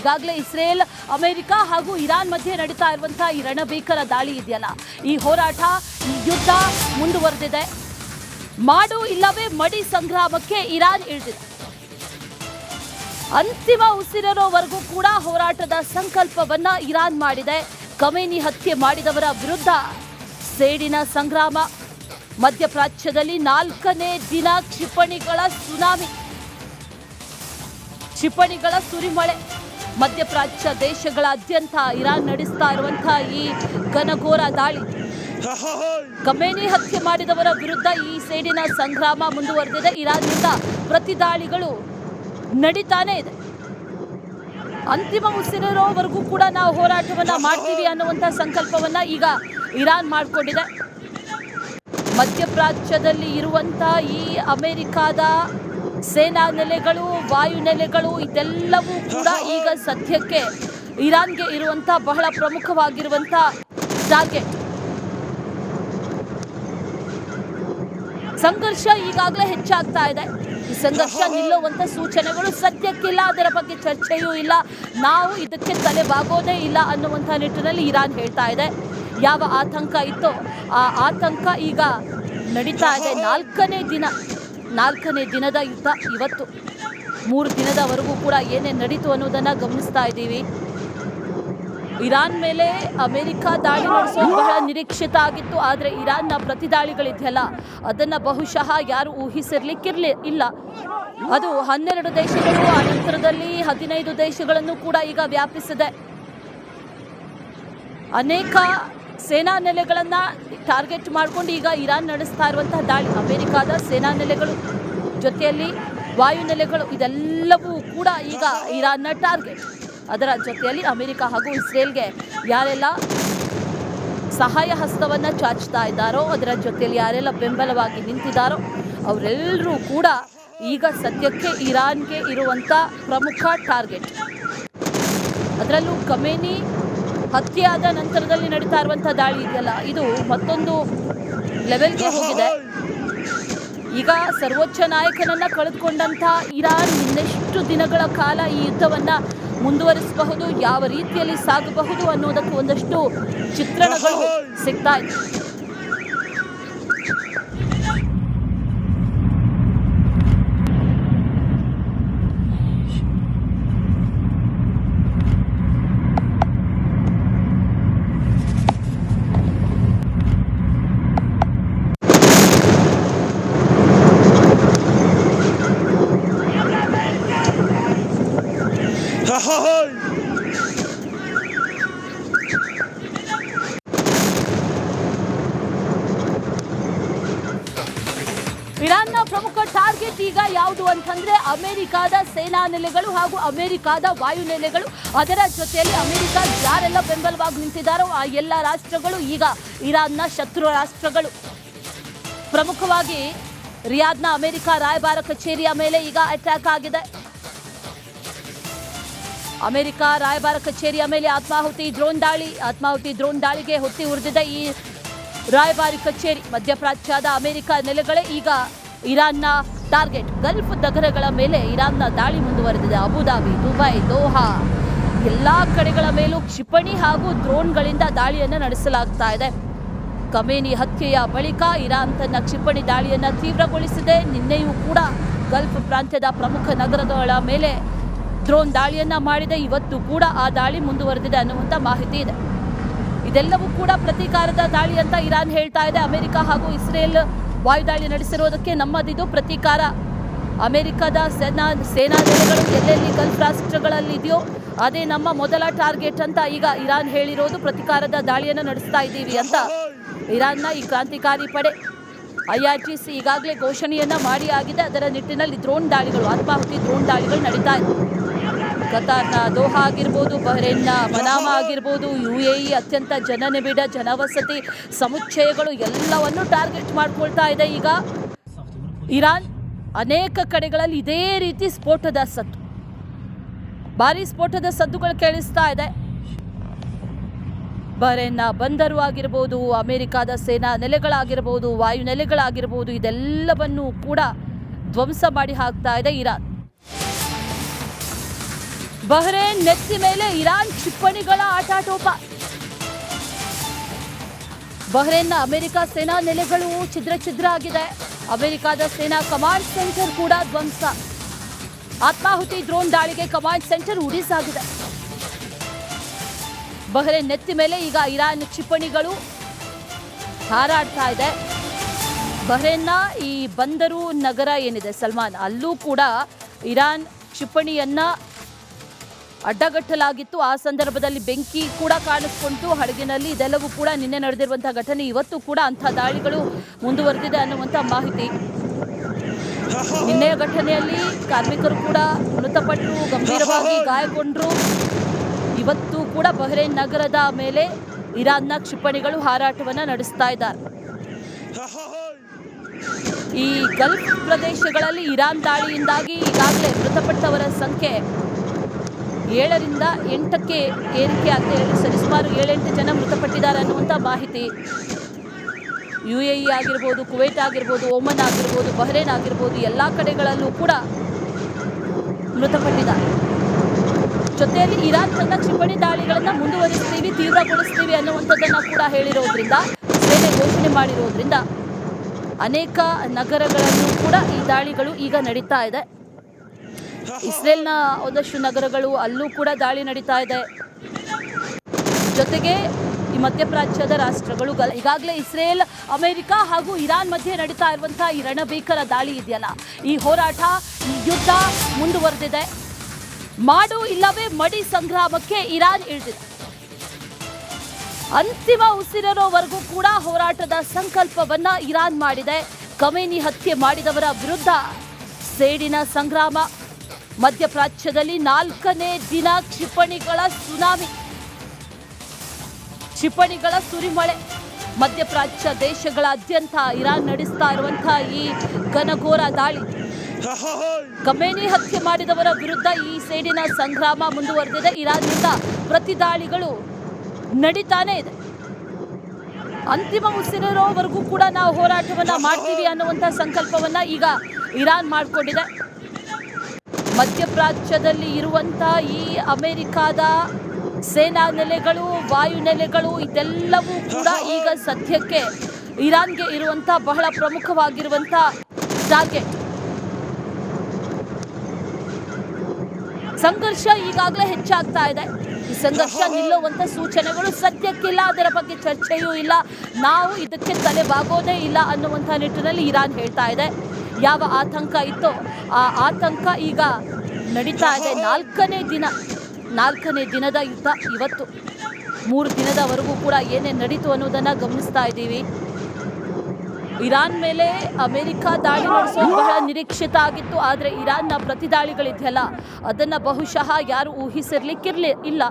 ಈಗಾಗಲೇ Israel, America ಹಾಗೂ Iran ಮಧ್ಯೆ ನಡೀತಾ ಇರುವಂತಹ ಈ ರಣಭೀಕರ ದಾಳಿ ಇದೆಯಲ್ಲ, ಈ ಹೋರಾಟ, ಈ ಯುದ್ಧ ಮುಂದುವರೆದಿದೆ. ಮಾಡು ಇಲ್ಲವೇ ಮಡಿ ಸಂಗ್ರಾಮಕ್ಕೆ ಇರಾನ್ ಇಳಿದಿದೆ. ಅಂತಿಮ ಉಸಿರಿರೋವರೆಗೂ ಕೂಡ ಹೋರಾಟದ ಸಂಕಲ್ಪವನ್ನ ಇರಾನ್ ಮಾಡಿದೆ. ಖಮೇನಿ ಹತ್ಯೆ ಮಾಡಿದವರ ವಿರುದ್ಧ ಸೇಡಿನ ಸಂಗ್ರಾಮ. ಮಧ್ಯಪ್ರಾಚ್ಯದಲ್ಲಿ 4ನೇ ದಿನ ಕ್ಷಿಪಣಿಗಳ ಸುನಾಮಿ, ಕ್ಷಿಪಣಿಗಳ ಸುರಿಮಳೆ. ಮಧ್ಯಪ್ರಾಚ್ಯ ದೇಶಗಳಾದ್ಯಂತ ಇರಾನ್ ನಡೆಸ್ತಾ ಇರುವಂತಹ ಈ ಘನಘೋರ ದಾಳಿ, ಖಮೇನಿ ಹತ್ಯೆ ಮಾಡಿದವರ ವಿರುದ್ಧ ಈ ಸೇಡಿನ ಸಂಗ್ರಾಮ ಮುಂದುವರೆದಿದೆ. ಇರಾನ್ನಿಂದ ಪ್ರತಿ ದಾಳಿಗಳು ನಡೀತಾನೆ ಇದೆ. ಅಂತಿಮ ಉಸಿರಿರೋವರೆಗೂ ಕೂಡ ನಾವು ಹೋರಾಟವನ್ನ ಮಾಡ್ತೀವಿ ಅನ್ನುವಂಥ ಸಂಕಲ್ಪವನ್ನ ಈಗ ಇರಾನ್ ಮಾಡಿಕೊಂಡಿದೆ. ಮಧ್ಯಪ್ರಾಚ್ಯದಲ್ಲಿ ಇರುವಂತಹ ಈ ಅಮೆರಿಕಾದ ಸೇನಾ ನೆಲೆಗಳು, ವಾಯು ನೆಲೆಗಳು, ಇದೆಲ್ಲವೂ ಕೂಡ ಈಗ ಸದ್ಯಕ್ಕೆ ಇರಾನ್ಗೆ ಇರುವಂಥ ಬಹಳ ಪ್ರಮುಖವಾಗಿರುವಂಥ ಟಾರ್ಗೆಟ್. ಸಂಘರ್ಷ ಈಗಾಗಲೇ ಹೆಚ್ಚಾಗ್ತಾ ಇದೆ. ಈ ಸಂಘರ್ಷ ನಿಲ್ಲುವಂಥ ಸೂಚನೆಗಳು ಸದ್ಯಕ್ಕಿಲ್ಲ, ಅದರ ಬಗ್ಗೆ ಚರ್ಚೆಯೂ ಇಲ್ಲ, ನಾವು ಇದಕ್ಕೆ ತಲೆಬಾಗೋದೇ ಇಲ್ಲ ಅನ್ನುವಂಥ ನಿಟ್ಟಿನಲ್ಲಿ ಇರಾನ್ ಹೇಳ್ತಾ ಇದೆ. ಯಾವ ಆತಂಕ ಇತ್ತೋ ಆ ಆತಂಕ ಈಗ ನಡೀತಾ ಇದೆ. 4ನೇ ದಿನದ ಯುದ್ಧ ಇವತ್ತು. 3 ದಿನದವರೆಗೂ ಕೂಡ ಏನೇನು ನಡೀತು ಅನ್ನೋದನ್ನು ಗಮನಿಸ್ತಾ ಇದ್ದೀವಿ. ಇರಾನ್ ಮೇಲೆ ಅಮೆರಿಕ ದಾಳಿ ನಡೆಸೋದು ಬಹಳ ನಿರೀಕ್ಷಿತ ಆಗಿತ್ತು. ಆದರೆ ಇರಾನ್ನ ಪ್ರತಿ ದಾಳಿಗಳಿದೆಯಲ್ಲ, ಅದನ್ನು ಬಹುಶಃ ಯಾರು ಊಹಿಸಿರ್ಲಿಕ್ಕಿಲ್ಲ. ಅದು 12 ದೇಶಗಳು, ಅನಂತರದಲ್ಲಿ 15 ದೇಶಗಳನ್ನು ಕೂಡ ಈಗ ವ್ಯಾಪಿಸಿದೆ. ಅನೇಕ ಸೇನಾ ನೆಲೆಗಳನ್ನು ಟಾರ್ಗೆಟ್ ಮಾಡಿಕೊಂಡು ಈಗ ಇರಾನ್ ನಡೆಸ್ತಾ ಇರುವಂತಹ ದಾಳಿ, ಅಮೆರಿಕದ ಸೇನಾ ನೆಲೆಗಳು ಜೊತೆಯಲ್ಲಿ ವಾಯು ನೆಲೆಗಳು, ಇದೆಲ್ಲವೂ ಕೂಡ ಈಗ ಇರಾನ್ನ ಟಾರ್ಗೆಟ್. ಅದರ ಜೊತೆಯಲ್ಲಿ ಅಮೆರಿಕ ಹಾಗೂ ಇಸ್ರೇಲ್ಗೆ ಯಾರೆಲ್ಲ ಸಹಾಯ ಹಸ್ತವನ್ನು ಚಾಚ್ತಾ ಇದ್ದಾರೋ, ಅದರ ಜೊತೆಯಲ್ಲಿ ಯಾರೆಲ್ಲ ಬೆಂಬಲವಾಗಿ ನಿಂತಿದ್ದಾರೋ ಅವರೆಲ್ಲರೂ ಕೂಡ ಈಗ ಸದ್ಯಕ್ಕೆ ಇರಾನ್ಗೆ ಇರುವಂಥ ಪ್ರಮುಖ ಟಾರ್ಗೆಟ್. ಅದರಲ್ಲೂ ಖಮೇನಿ ಹತ್ಯೆಯಾದ ನಂತರದಲ್ಲಿ ನಡೀತಾ ಇರುವಂಥ ದಾಳಿ ಇದೆಯಲ್ಲ, ಇದು ಮತ್ತೊಂದು ಲೆವೆಲ್ಗೆ ಹೋಗಿದೆ. ಈಗ ಸರ್ವೋಚ್ಚ ನಾಯಕನನ್ನ ಕಳೆದುಕೊಂಡಂಥ ಇರಾನ್ ಇನ್ನೆಷ್ಟು ದಿನಗಳ ಕಾಲ ಈ ಯುದ್ಧವನ್ನ ಮುಂದುವರಿಸಬಹುದು, ಯಾವ ರೀತಿಯಲ್ಲಿ ಸಾಗಬಹುದು ಅನ್ನೋದಕ್ಕೆ ಒಂದಷ್ಟು ಚಿತ್ರಣಗಳು ಸಿಗ್ತಾ ಇದೆ. ಇರಾನ್ನ ಪ್ರಮುಖ ಟಾರ್ಗೆಟ್ ಈಗ ಯಾವುದು ಅಂತಂದ್ರೆ ಅಮೆರಿಕದ ಸೇನಾ ನೆಲೆಗಳು ಹಾಗೂ ಅಮೆರಿಕದ ವಾಯು ನೆಲೆಗಳು. ಅದರ ಜೊತೆಯಲ್ಲಿ ಅಮೆರಿಕ ಯಾರೆಲ್ಲ ಬೆಂಬಲವಾಗಿ ನಿಂತಿದ್ದಾರೋ ಆ ಎಲ್ಲ ರಾಷ್ಟ್ರಗಳು ಈಗ ಇರಾನ್ನ ಶತ್ರು ರಾಷ್ಟ್ರಗಳು. ಪ್ರಮುಖವಾಗಿ ರಿಯಾದ್ನ ಅಮೆರಿಕ ರಾಯಭಾರ ಕಚೇರಿಯ ಮೇಲೆ ಈಗ ಅಟ್ಯಾಕ್ ಆಗಿದೆ. ಅಮೆರಿಕ ರಾಯಭಾರ ಕಚೇರಿಯ ಮೇಲೆ ಆತ್ಮಾಹುತಿ ಡ್ರೋನ್ ದಾಳಿಗೆ ಹೊತ್ತಿ ಉರಿದಿದೆ ಈ ರಾಯಭಾರಿ ಕಚೇರಿ. ಮಧ್ಯಪ್ರಾಚ್ಯದ ಅಮೆರಿಕ ನೆಲೆಗಳೇ ಈಗ ಇರಾನ್ನ ಟಾರ್ಗೆಟ್. ಗಲ್ಫ್ ನಗರಗಳ ಮೇಲೆ ಇರಾನ್ನ ದಾಳಿ ಮುಂದುವರೆದಿದೆ. ಅಬುಧಾಬಿ, ದುಬೈ, ದೋಹಾ ಎಲ್ಲ ಕಡೆಗಳ ಮೇಲೂ ಕ್ಷಿಪಣಿ ಹಾಗೂ ಡ್ರೋನ್ಗಳಿಂದ ದಾಳಿಯನ್ನು ನಡೆಸಲಾಗ್ತಾ ಇದೆ. ಖಮೇನಿ ಹತ್ಯೆಯ ಬಳಿಕ ಇರಾನ್ ತನ್ನ ಕ್ಷಿಪಣಿ ದಾಳಿಯನ್ನು ತೀವ್ರಗೊಳಿಸಿದೆ. ನಿನ್ನೆಯೂ ಕೂಡ ಗಲ್ಫ್ ಪ್ರಾಂತ್ಯದ ಪ್ರಮುಖ ನಗರಗಳ ಮೇಲೆ ಡ್ರೋನ್ ದಾಳಿಯನ್ನ ಮಾಡಿದೆ. ಇವತ್ತು ಕೂಡ ಆ ದಾಳಿ ಮುಂದುವರೆದಿದೆ ಅನ್ನುವಂಥ ಮಾಹಿತಿ ಇದೆ. ಇದೆಲ್ಲವೂ ಕೂಡ ಪ್ರತೀಕಾರದ ದಾಳಿ ಅಂತ ಇರಾನ್ ಹೇಳ್ತಾ ಇದೆ. ಅಮೆರಿಕ ಹಾಗೂ ಇಸ್ರೇಲ್ ವಾಯುದಾಳಿ ನಡೆಸಿರೋದಕ್ಕೆ ನಮ್ಮದಿದು ಪ್ರತೀಕಾರ. ಅಮೆರಿಕದ ಸೇನಾ ನೆಲೆಗಳು ಎಲ್ಲೆಲ್ಲಿ ಗಲ್ಫ್ ರಾಷ್ಟ್ರಗಳಲ್ಲಿ ಇದೆಯೋ ಅದೇ ನಮ್ಮ ಮೊದಲ ಟಾರ್ಗೆಟ್ ಅಂತ ಈಗ ಇರಾನ್ ಹೇಳಿರೋದು. ಪ್ರತೀಕಾರದ ದಾಳಿಯನ್ನು ನಡೆಸ್ತಾ ಇದ್ದೀವಿ ಅಂತ ಇರಾನ್ನ ಈ ಕ್ರಾಂತಿಕಾರಿ ಪಡೆ IRGC ಈಗಾಗಲೇ ಘೋಷಣೆಯನ್ನ ಮಾಡಿ ಆಗಿದೆ. ಅದರ ನಿಟ್ಟಿನಲ್ಲಿ ಆತ್ಮಾಹುತಿ ಡ್ರೋನ್ ದಾಳಿಗಳು ನಡೀತಾ ಇದೆ. ಕತಾರ್ನ ದೋಹಾ ಆಗಿರ್ಬೋದು, ಬಹ್ರೇನ್ನ ಮನಾಮಾ ಆಗಿರ್ಬೋದು, UAE ಅತ್ಯಂತ ಜನನಿಬಿಡ ಜನವಸತಿ ಸಮುಚ್ಚಯಗಳು ಎಲ್ಲವನ್ನು ಟಾರ್ಗೆಟ್ ಮಾಡ್ಕೊಳ್ತಾ ಇದೆ ಈಗ ಇರಾನ್. ಅನೇಕ ಕಡೆಗಳಲ್ಲಿ ಇದೇ ರೀತಿ ಭಾರಿ ಸ್ಫೋಟದ ಸದ್ದುಗಳು ಕೇಳಿಸ್ತಾ ಇದೆ. ಬಹ್ರೇನ್ನ ಬಂದರು ಆಗಿರ್ಬೋದು, ಅಮೆರಿಕದ ಸೇನಾ ನೆಲೆಗಳಾಗಿರ್ಬೋದು, ವಾಯು ನೆಲೆಗಳಾಗಿರ್ಬೋದು, ಇದೆಲ್ಲವನ್ನೂ ಕೂಡ ಧ್ವಂಸ ಮಾಡಿ ಹಾಕ್ತಾ ಇದೆ ಇರಾನ್. ಬಹ್ರೇನ್ ನೆತ್ತಿ ಮೇಲೆ ಇರಾನ್ ಕ್ಷಿಪಣಿಗಳ ಆಟಾಟೋಪ. ಬಹ್ರೇನ್ನ ಅಮೆರಿಕ ಸೇನಾ ನೆಲೆಗಳು ಛಿದ್ರ ಆಗಿದೆ. ಅಮೆರಿಕದ ಸೇನಾ ಕಮಾಂಡ್ ಸೆಂಟರ್ ಕೂಡ ಧ್ವಂಸ. ಆತ್ಮಾಹುತಿ ಡ್ರೋನ್ ದಾಳಿಗೆ ಕಮಾಂಡ್ ಸೆಂಟರ್ ಉಡಿಸಾಗಿದೆ. ಬಹ್ರೇನ್ ನೆತ್ತಿ ಮೇಲೆ ಈಗ ಇರಾನ್ ಕ್ಷಿಪಣಿಗಳು ಹಾರಾಡ್ತಾ ಇದೆ. ಬಹ್ರೇನ್ನ ಈ ಬಂದರು ನಗರ ಏನಿದೆ ಸಲ್ಮಾನ್, ಅಲ್ಲೂ ಕೂಡ ಇರಾನ್ ಕ್ಷಿಪಣಿಯನ್ನ ಅಡ್ಡಗಟ್ಟಲಾಗಿತ್ತು. ಆ ಸಂದರ್ಭದಲ್ಲಿ ಬೆಂಕಿ ಕೂಡ ಕಾಣಿಸ್ಕೊಂತು ಹಡಗಿನಲ್ಲಿ. ಇದೆಲ್ಲವೂ ಕೂಡ ನಿನ್ನೆ ನಡೆದಿರುವಂತಹ ಘಟನೆ. ಇವತ್ತು ಕೂಡ ಅಂಥ ದಾಳಿಗಳು ಮುಂದುವರೆದಿದೆ ಅನ್ನುವಂಥ ಮಾಹಿತಿ. ನಿನ್ನೆಯ ಘಟನೆಯಲ್ಲಿ ಕಾರ್ಮಿಕರು ಕೂಡ ಮೃತಪಟ್ಟರು, ಗಂಭೀರವಾಗಿ ಗಾಯಗೊಂಡರು. ಇವತ್ತು ಕೂಡ ಬಹ್ರೇನ್ ನಗರದ ಮೇಲೆ ಇರಾನ್ನ ಕ್ಷಿಪಣಿಗಳು ಹಾರಾಟವನ್ನು ನಡೆಸ್ತಾ ಇದ್ದಾರೆ. ಈ ಗಲ್ಫ್ ಪ್ರದೇಶಗಳಲ್ಲಿ ಇರಾನ್ ದಾಳಿಯಿಂದಾಗಿ ಈಗಾಗಲೇ ಮೃತಪಟ್ಟವರ ಸಂಖ್ಯೆ 7ರಿಂದ 8ಕ್ಕೆ ಏರಿಕೆ ಆಗಿದೆ. ಸರಿಸುಮಾರು 7-8 ಜನ ಮೃತಪಟ್ಟಿದ್ದಾರೆ ಅನ್ನುವಂಥ ಮಾಹಿತಿ. UAE ಆಗಿರ್ಬೋದು, ಕುವೈಟ್ ಆಗಿರ್ಬೋದು, ಓಮನ್ ಆಗಿರ್ಬೋದು, ಬಹ್ರೇನ್ ಆಗಿರ್ಬೋದು, ಎಲ್ಲ ಕಡೆಗಳಲ್ಲೂ ಕೂಡ ಮೃತಪಟ್ಟಿದ್ದಾರೆ. ಜೊತೆಯಲ್ಲಿ ಇರಾನ್ ತನ್ನ ಕ್ಷಿಪಣಿ ದಾಳಿಗಳನ್ನು ಮುಂದುವರಿಸ್ತೀವಿ, ತೀವ್ರಗೊಳಿಸ್ತೀವಿ ಅನ್ನುವಂಥದ್ದನ್ನು ಕೂಡ ಹೇಳಿರೋದ್ರಿಂದ, ಸೇನೆ ಘೋಷಣೆ ಮಾಡಿರೋದ್ರಿಂದ ಅನೇಕ ನಗರಗಳನ್ನು ಕೂಡ ಈ ದಾಳಿಗಳು ಈಗ ನಡೀತಾ ಇದೆ. ಇಸ್ರೇಲ್ನ ಒಂದಷ್ಟು ನಗರಗಳು ಅಲ್ಲೂ ಕೂಡ ದಾಳಿ ನಡೀತಾ ಇದೆ. ಜೊತೆಗೆ ಈ ಮಧ್ಯಪ್ರಾಚ್ಯದ ರಾಷ್ಟ್ರಗಳು ಈಗಾಗಲೇ ಇಸ್ರೇಲ್, ಅಮೆರಿಕ ಹಾಗೂ ಇರಾನ್ ಮಧ್ಯೆ ನಡೀತಾ ಇರುವಂತಹ ಈ ರಣಭೀಕರ ದಾಳಿ ಇದೆಯಲ್ಲ, ಈ ಹೋರಾಟ, ಈ ಯುದ್ಧ ಮುಂದುವರೆದಿದೆ. ಮಾಡು ಇಲ್ಲವೇ ಮಡಿ ಸಂಗ್ರಾಮಕ್ಕೆ ಇರಾನ್ ಇಳಿದಿದೆ. ಅಂತಿಮ ಉಸಿರಿರೋವರೆಗೂ ಕೂಡ ಹೋರಾಟದ ಸಂಕಲ್ಪವನ್ನ ಇರಾನ್ ಮಾಡಿದೆ. ಖಮೇನಿ ಹತ್ಯೆ ಮಾಡಿದವರ ವಿರುದ್ಧ ಸೇಡಿನ ಸಂಗ್ರಾಮ. ಮಧ್ಯಪ್ರಾಚ್ಯದಲ್ಲಿ 4ನೇ ದಿನ ಕ್ಷಿಪಣಿಗಳ ಸುನಾಮಿ, ಕ್ಷಿಪಣಿಗಳ ಸುರಿಮಳೆ. ಮಧ್ಯಪ್ರಾಚ್ಯ ದೇಶಗಳಾದ್ಯಂತ ಇರಾನ್ ನಡೆಸ್ತಾ ಇರುವಂತಹ ಈ ಘನಘೋರ ದಾಳಿ, ಖಮೇನಿ ಹತ್ಯೆ ಮಾಡಿದವರ ವಿರುದ್ಧ ಈ ಸೇಡಿನ ಸಂಗ್ರಾಮ ಮುಂದುವರೆದಿದೆ. ಇರಾನ್ನಿಂದ ಪ್ರತಿ ದಾಳಿಗಳು ನಡೀತಾನೆ ಇದೆ. ಅಂತಿಮ ಉಸಿರಿರೋವರೆಗೂ ಕೂಡ ನಾವು ಹೋರಾಟವನ್ನ ಮಾಡ್ತೀವಿ ಅನ್ನುವಂಥ ಸಂಕಲ್ಪವನ್ನ ಈಗ ಇರಾನ್ ಮಾಡಿಕೊಂಡಿದೆ. ಮಧ್ಯಪ್ರಾಚ್ಯದಲ್ಲಿ ಇರುವಂತಹ ಈ ಅಮೆರಿಕಾದ ಸೇನಾ ನೆಲೆಗಳು, ವಾಯು ನೆಲೆಗಳು, ಇದೆಲ್ಲವೂ ಕೂಡ ಈಗ ಸದ್ಯಕ್ಕೆ ಇರಾನ್ಗೆ ಇರುವಂಥ ಬಹಳ ಪ್ರಮುಖವಾಗಿರುವಂಥ ಟಾರ್ಗೆಟ್. ಸಂಘರ್ಷ ಈಗಾಗಲೇ ಹೆಚ್ಚಾಗ್ತಾ ಇದೆ. ಈ ಸಂಘರ್ಷ ನಿಲ್ಲುವಂಥ ಸೂಚನೆಗಳು ಸದ್ಯಕ್ಕಿಲ್ಲ, ಅದರ ಬಗ್ಗೆ ಚರ್ಚೆಯೂ ಇಲ್ಲ, ನಾವು ಇದಕ್ಕೆ ತಲೆಬಾಗೋದೇ ಇಲ್ಲ ಅನ್ನುವಂಥ ನಿಟ್ಟಿನಲ್ಲಿ ಇರಾನ್ ಹೇಳ್ತಾ ಇದೆ. ಯಾವ ಆತಂಕ ಇತ್ತೋ ಆ ಆತಂಕ ಈಗ ನಡೀತಾ ಇದೆ. 4ನೇ ದಿನದ ಯುದ್ಧ ಇವತ್ತು. 3 ದಿನದವರೆಗೂ ಕೂಡ ಏನೇನು ನಡೀತು ಅನ್ನೋದನ್ನು ಗಮನಿಸ್ತಾ ಇದ್ದೀವಿ. ಇರಾನ್ ಮೇಲೆ ಅಮೆರಿಕ ದಾಳಿ ನಡೆಸೋದು ಬಹಳ ನಿರೀಕ್ಷಿತ ಆಗಿತ್ತು. ಆದರೆ ಇರಾನ್ನ ಪ್ರತಿ ದಾಳಿಗಳಿದೆಯಲ್ಲ, ಅದನ್ನು ಬಹುಶಃ ಯಾರು ಊಹಿಸಿರ್ಲಿಕ್ಕಿಲ್ಲ.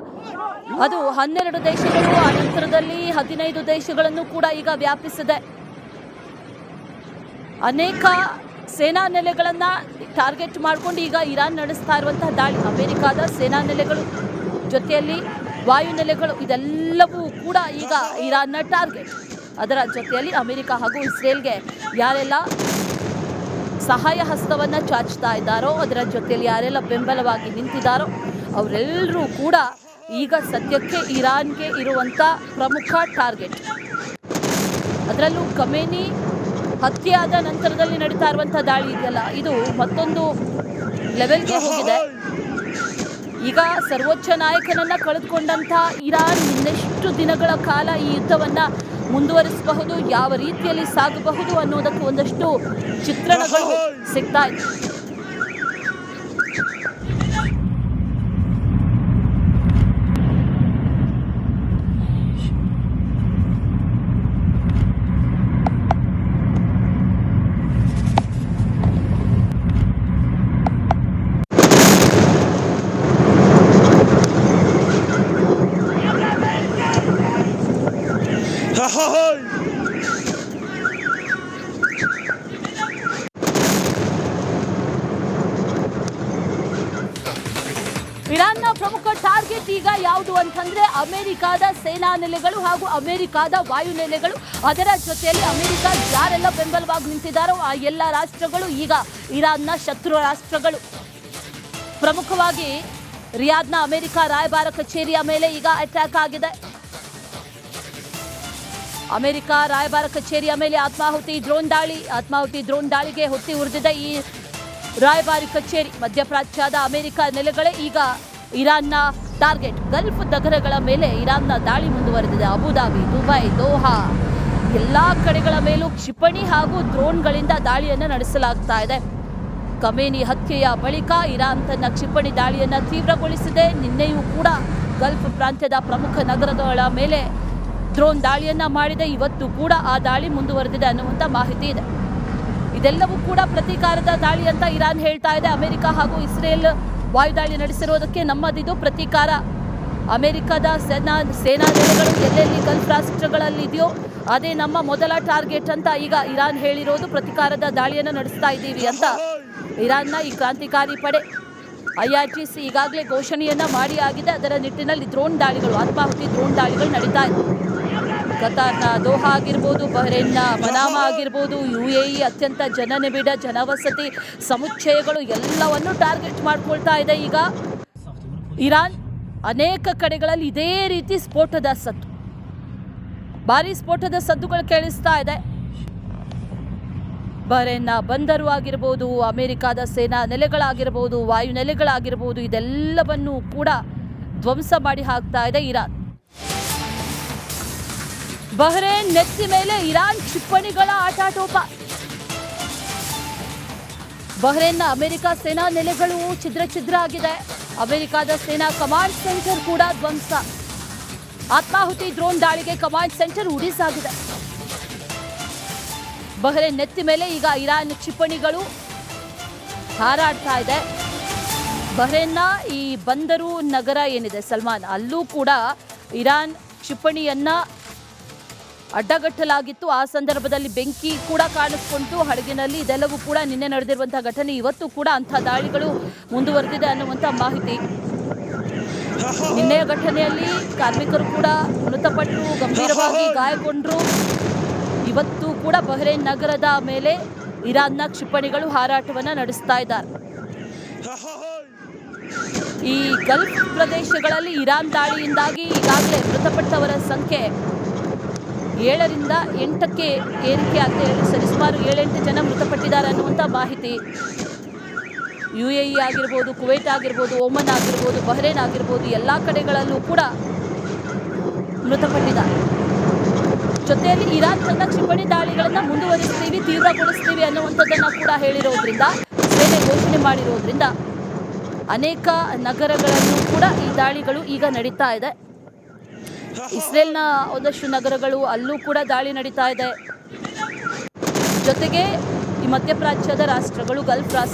ಅದು 12 ದೇಶಗಳು, ಅನಂತರದಲ್ಲಿ 15 ದೇಶಗಳನ್ನು ಕೂಡ ಈಗ ವ್ಯಾಪಿಸಿದೆ. ಅನೇಕ ಸೇನಾ ನೆಲೆಗಳನ್ನು ಟಾರ್ಗೆಟ್ ಮಾಡಿಕೊಂಡು ಈಗ ಇರಾನ್ ನಡೆಸ್ತಾ ಇರುವಂತಹ ದಾಳಿ, ಅಮೆರಿಕದ ಸೇನಾ ನೆಲೆಗಳು, ಜೊತೆಯಲ್ಲಿ ವಾಯು ನೆಲೆಗಳು, ಇದೆಲ್ಲವೂ ಕೂಡ ಈಗ ಇರಾನ್ನ ಟಾರ್ಗೆಟ್. ಅದರ ಜೊತೆಯಲ್ಲಿ ಅಮೆರಿಕ ಹಾಗೂ ಇಸ್ರೇಲ್ಗೆ ಯಾರೆಲ್ಲ ಸಹಾಯ ಹಸ್ತವನ್ನು ಚಾಚ್ತಾ ಇದ್ದಾರೋ, ಅದರ ಜೊತೆಯಲ್ಲಿ ಯಾರೆಲ್ಲ ಬೆಂಬಲವಾಗಿ ನಿಂತಿದ್ದಾರೋ ಅವರೆಲ್ಲರೂ ಕೂಡ ಈಗ ಸದ್ಯಕ್ಕೆ ಇರಾನ್ಗೆ ಇರುವಂಥ ಪ್ರಮುಖ ಟಾರ್ಗೆಟ್. ಅದರಲ್ಲೂ ಖಮೇನಿ ಹತ್ಯೆಯಾದ ನಂತರದಲ್ಲಿ ನಡೀತಾ ಇರುವಂಥ ದಾಳಿ ಇದೆಯಲ್ಲ, ಇದು ಮತ್ತೊಂದು ಲೆವೆಲ್ಗೆ ಹೋಗಿದೆ. ಈಗ ಸರ್ವೋಚ್ಚ ನಾಯಕನನ್ನ ಕಳೆದುಕೊಂಡಂಥ ಇರಾನ್ ಇನ್ನೆಷ್ಟು ದಿನಗಳ ಕಾಲ ಈ ಯುದ್ಧವನ್ನ ಮುಂದುವರಿಸಬಹುದು, ಯಾವ ರೀತಿಯಲ್ಲಿ ಸಾಗಬಹುದು ಅನ್ನೋದಕ್ಕೆ ಒಂದಷ್ಟು ಚಿತ್ರಣಗಳು ಸಿಗ್ತಾ ಇದೆ. ಇರಾನ್ನ ಪ್ರಮುಖ ಟಾರ್ಗೆಟ್ ಈಗ ಯಾವುದು ಅಂತಂದ್ರೆ ಅಮೆರಿಕದ ಸೇನಾ ನೆಲೆಗಳು ಹಾಗೂ ಅಮೆರಿಕದ ವಾಯು ನೆಲೆಗಳು. ಅದರ ಜೊತೆಯಲ್ಲಿ ಅಮೆರಿಕ ಯಾರೆಲ್ಲ ಬೆಂಬಲವಾಗಿ ನಿಂತಿದ್ದಾರೋ ಆ ಎಲ್ಲ ರಾಷ್ಟ್ರಗಳು ಈಗ ಇರಾನ್ನ ಶತ್ರು ರಾಷ್ಟ್ರಗಳು. ಪ್ರಮುಖವಾಗಿ ರಿಯಾದ್ನ ಅಮೆರಿಕ ರಾಯಭಾರ ಕಚೇರಿಯ ಮೇಲೆ ಈಗ ಅಟ್ಯಾಕ್ ಆಗಿದೆ. ಅಮೆರಿಕ ರಾಯಭಾರ ಕಚೇರಿಯ ಮೇಲೆ ಆತ್ಮಾಹುತಿ ಡ್ರೋನ್ ದಾಳಿಗೆ ಹೊತ್ತಿ ಉರಿದಿದ್ದ ಈ ರಾಯಭಾರಿ ಕಚೇರಿ ಮಧ್ಯಪ್ರಾಚ್ಯದ ಅಮೆರಿಕ ನೆಲೆಗಳೇ ಈಗ ಇರಾನ್ನ ಟಾರ್ಗೆಟ್. ಗಲ್ಫ್ ನಗರಗಳ ಮೇಲೆ ಇರಾನ್ನ ದಾಳಿ ಮುಂದುವರೆದಿದೆ. ಅಬುಧಾಬಿ, ದುಬೈ, ದೋಹಾ ಎಲ್ಲಾ ಕಡೆಗಳ ಮೇಲೂ ಕ್ಷಿಪಣಿ ಹಾಗೂ ಡ್ರೋನ್ಗಳಿಂದ ದಾಳಿಯನ್ನು ನಡೆಸಲಾಗ್ತಾ ಇದೆ. ಖಮೇನಿ ಹತ್ಯೆಯ ಬಳಿಕ ಇರಾನ್ ತನ್ನ ಕ್ಷಿಪಣಿ ದಾಳಿಯನ್ನು ತೀವ್ರಗೊಳಿಸಿದೆ. ನಿನ್ನೆಯೂ ಕೂಡ ಗಲ್ಫ್ ಪ್ರಾಂತ್ಯದ ಪ್ರಮುಖ ನಗರಗಳ ಮೇಲೆ ಡ್ರೋನ್ ದಾಳಿಯನ್ನ ಮಾಡಿದೆ. ಇವತ್ತು ಕೂಡ ಆ ದಾಳಿ ಮುಂದುವರೆದಿದೆ ಅನ್ನುವಂಥ ಮಾಹಿತಿ ಇದೆ. ಇದೆಲ್ಲವೂ ಕೂಡ ಪ್ರತೀಕಾರದ ದಾಳಿ ಅಂತ ಇರಾನ್ ಹೇಳ್ತಾ ಇದೆ. ಅಮೆರಿಕ ಹಾಗೂ ಇಸ್ರೇಲ್ ವಾಯುದಾಳಿ ನಡೆಸಿರೋದಕ್ಕೆ ನಮ್ಮದಿದು ಪ್ರತೀಕಾರ. ಅಮೆರಿಕದ ಸೇನಾ ನೆಲೆಗಳು ಎಲ್ಲೆಲ್ಲಿ ಗಲ್ಫ್ ರಾಷ್ಟ್ರಗಳಲ್ಲಿದೆಯೋ ಅದೇ ನಮ್ಮ ಮೊದಲ ಟಾರ್ಗೆಟ್ ಅಂತ ಈಗ ಇರಾನ್ ಹೇಳಿರೋದು. ಪ್ರತೀಕಾರದ ದಾಳಿಯನ್ನು ನಡೆಸ್ತಾ ಇದ್ದೀವಿ ಅಂತ ಇರಾನ್ನ ಈ ಕ್ರಾಂತಿಕಾರಿ ಪಡೆ IRGC ಈಗಾಗಲೇ ಘೋಷಣೆಯನ್ನ ಮಾಡಿ ಆಗಿದೆ. ಅದರ ನಿಟ್ಟಿನಲ್ಲಿ ಆತ್ಮಾಹುತಿ ಡ್ರೋನ್ ದಾಳಿಗಳು ನಡೀತಾ ಇದೆ. ಕತಾರ್ನ ದೋಹಾ ಆಗಿರ್ಬೋದು, ಬಹ್ರೇನ್ನ ಮನಾಮಾ ಆಗಿರ್ಬೋದು, UAE ಅತ್ಯಂತ ಜನನಿಬಿಡ ಜನವಸತಿ ಸಮುಚ್ಚಯಗಳು ಎಲ್ಲವನ್ನು ಟಾರ್ಗೆಟ್ ಮಾಡ್ಕೊಳ್ತಾ ಇದೆ. ಈಗ ಇರಾನ್ ಅನೇಕ ಕಡೆಗಳಲ್ಲಿ ಇದೇ ರೀತಿ ಭಾರಿ ಸ್ಫೋಟದ ಸದ್ದುಗಳು ಕೇಳಿಸ್ತಾ ಇದೆ. ಬಹ್ರೇನ್ನ ಬಂದರು ಆಗಿರ್ಬೋದು, ಅಮೆರಿಕದ ಸೇನಾ ನೆಲೆಗಳಾಗಿರ್ಬೋದು, ವಾಯು ನೆಲೆಗಳಾಗಿರ್ಬೋದು, ಇದೆಲ್ಲವನ್ನೂ ಕೂಡ ಧ್ವಂಸ ಮಾಡಿ ಹಾಕ್ತಾ ಇದೆ ಇರಾನ್. ಬಹ್ರೇನ್ ನೆತ್ತಿ ಮೇಲೆ ಇರಾನ್ ಕ್ಷಿಪಣಿಗಳ ಆಟಾಟೋಪ. ಬಹ್ರೇನ್ನ ಅಮೆರಿಕ ಸೇನಾ ನೆಲೆಗಳು ಛಿದ್ರ ಆಗಿದೆ. ಅಮೆರಿಕದ ಸೇನಾ ಕಮಾಂಡ್ ಸೆಂಟರ್ ಕೂಡ ಧ್ವಂಸ. ಆತ್ಮಾಹುತಿ ಡ್ರೋನ್ ದಾಳಿಗೆ ಕಮಾಂಡ್ ಸೆಂಟರ್ ಉಡಿಸಾಗಿದೆ. ಬಹ್ರೇನ್ ನೆತ್ತಿ ಮೇಲೆ ಈಗ ಇರಾನ್ ಕ್ಷಿಪಣಿಗಳು ಹಾರಾಡ್ತಾ ಇದೆ. ಬಹ್ರೇನ್ನ ಈ ಬಂದರು ನಗರ ಏನಿದೆ ಸಲ್ಮಾನ್, ಅಲ್ಲೂ ಕೂಡ ಇರಾನ್ ಕ್ಷಿಪಣಿಯನ್ನ ಅಡ್ಡಗಟ್ಟಲಾಗಿತ್ತು. ಆ ಸಂದರ್ಭದಲ್ಲಿ ಬೆಂಕಿ ಕೂಡ ಕಾಣಿಸ್ಕೊಂತು ಹಡಗಿನಲ್ಲಿ. ಇದೆಲ್ಲವೂ ಕೂಡ ನಿನ್ನೆ ನಡೆದಿರುವಂತಹ ಘಟನೆ. ಇವತ್ತು ಕೂಡ ಅಂಥ ದಾಳಿಗಳು ಮುಂದುವರೆದಿದೆ ಅನ್ನುವಂಥ ಮಾಹಿತಿ. ನಿನ್ನೆಯ ಘಟನೆಯಲ್ಲಿ ಕಾರ್ಮಿಕರು ಕೂಡ ಮೃತಪಟ್ಟರು, ಗಂಭೀರವಾಗಿ ಗಾಯಗೊಂಡರು. ಇವತ್ತು ಕೂಡ ಬಹ್ರೇನ್ ನಗರದ ಮೇಲೆ ಇರಾನ್ನ ಕ್ಷಿಪಣಿಗಳು ಹಾರಾಟವನ್ನು ನಡೆಸ್ತಾ ಇದ್ದಾರೆ. ಈ ಗಲ್ಫ್ ಪ್ರದೇಶಗಳಲ್ಲಿ ಇರಾನ್ ದಾಳಿಯಿಂದಾಗಿ ಈಗಾಗಲೇ ಮೃತಪಟ್ಟವರ ಸಂಖ್ಯೆ 7ರಿಂದ 8ಕ್ಕೆ ಏರಿಕೆ ಆಗಿದೆ. ಸರಿಸುಮಾರು 7-8 ಜನ ಮೃತಪಟ್ಟಿದ್ದಾರೆ ಅನ್ನುವಂಥ ಮಾಹಿತಿ. UAE ಆಗಿರ್ಬೋದು, ಕುವೈಟ್ ಆಗಿರ್ಬೋದು, ಓಮನ್ ಆಗಿರ್ಬೋದು, ಬಹ್ರೇನ್ ಆಗಿರ್ಬೋದು, ಎಲ್ಲ ಕಡೆಗಳಲ್ಲೂ ಕೂಡ ಮೃತಪಟ್ಟಿದ್ದಾರೆ. ಜೊತೆಯಲ್ಲಿ ಇರಾನ್ ತನ್ನ ಕ್ಷಿಪಣಿ ದಾಳಿಗಳನ್ನು ಮುಂದುವರಿಸ್ತೀವಿ, ತೀವ್ರಗೊಳಿಸ್ತೀವಿ ಅನ್ನುವಂಥದ್ದನ್ನು ಕೂಡ ಹೇಳಿರೋದ್ರಿಂದ, ಸೇನೆ ಘೋಷಣೆ ಮಾಡಿರೋದ್ರಿಂದ ಅನೇಕ ನಗರಗಳಲ್ಲೂ ಕೂಡ ಈ ದಾಳಿಗಳು ಈಗ ನಡೀತಾ ಇದೆ. ಇಸ್ರೇಲ್ನ ಒಂದಷ್ಟು ನಗರಗಳು ಅಲ್ಲೂ ಕೂಡ ದಾಳಿ ನಡೀತಾ ಇದೆ. ಜೊತೆಗೆ ಈ ಮಧ್ಯಪ್ರಾಚ್ಯದ ರಾಷ್ಟ್ರಗಳು, ಗಲ್ಫ್ ರಾಷ್ಟ್ರ